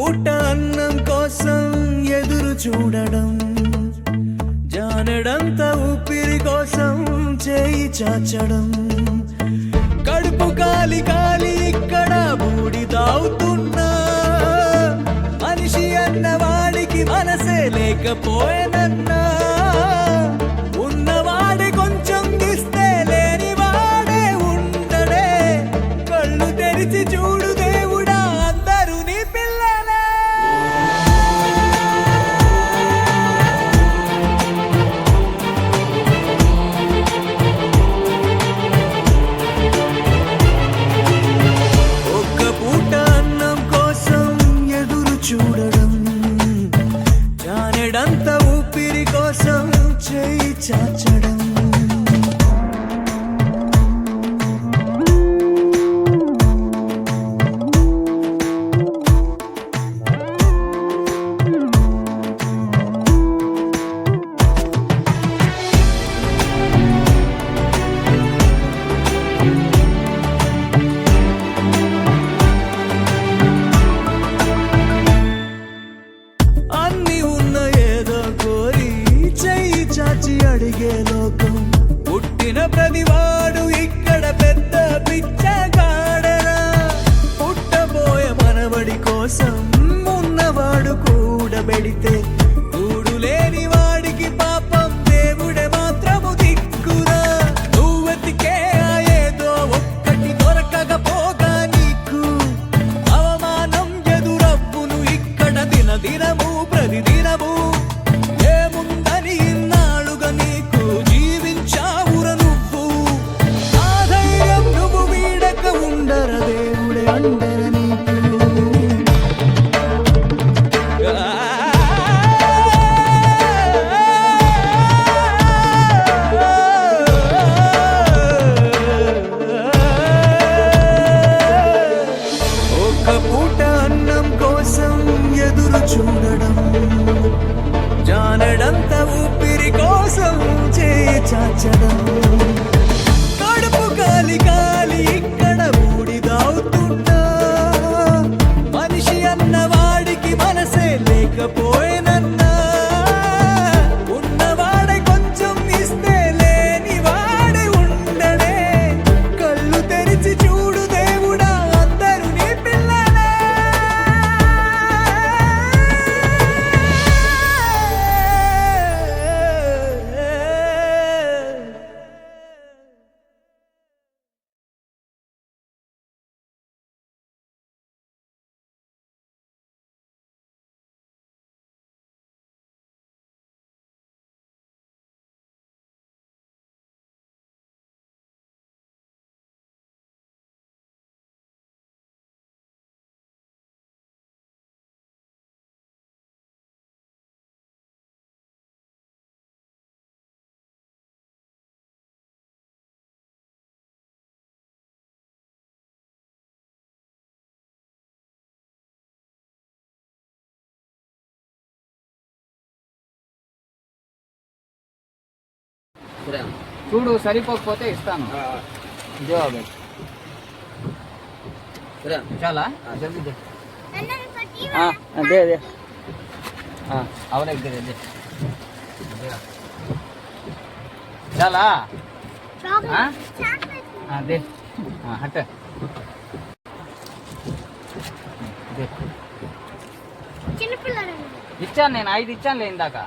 పూట అన్నం కోసం ఎదురు చూడడం, జానెడంత ఊపిరి కోసం చేయి చాచడం, కడుపు కాలి కాలి ఇక్కడ బూడిదావుతున్నా, మనిషి అన్నవాడికి మనసే లేకపోయేనన్నా, ఉన్నవాడి కొంచెం ఇస్తే లేని వాడే ఉండడే, కళ్ళు తెరిచి చూడు దేవుడా అందరూ నీ పిల్లలే. ఒక్క పూట అన్నం కోసం ఎదురు చూడడం, జానెడంత ఊపిరి కోసం చేయి చాచడం. అన్ని ఉన్న ఏదో కోరి చెయ్యి చాచి అడిగే లోకం, పుట్టిన ప్రతివాడు ఇక్కడ పెద్ద పిచ్చగాడరా, పుట్టబోయే మనవడి కోసం ఉన్నవాడు కూడబెడితే కూడు లేని వాడికి పాపం దేవుడే మాత్రము దిక్కురా, నువ్వెతికే ఏదో ఒక్కటి దొరకకపోగా నీకు అవమానం ఎదురవ్వును ఇక్కడ దినదినము ప్రతిదినము. ఏముందని ఇన్నాళ్ళుగా నీకు జీవించావుర నువ్వు, ఆ ధైర్యం నువ్వు వీడక ఉండర దేవుడే అండర నీకు. ఒక్క పూట అన్నం కోసం ఎదురు చూడడం, జానెడంత ఊపిరి కోసం చేయి చాచడం, కడుపు కాలి కాలి ఇక్కడ బూడిదావుతున్నా, మనిషి అన్నవాడికి మనసే లేకపోయేనన్నా, ఉన్నవాడే కొంచెం ఇస్తే లేని వాడే ఉండడే, కళ్ళు తెరిచి చూడు దేవుడా అందరూ నీ పిల్లలే. చూడు సరిపోకపోతే ఇస్తాను. జవాబు చాలా జల్దీ అదే అదే అవరే అదే చాలా అదే హట్ ఇచ్చాను నేను 5 ఇచ్చానులే ఇందాక.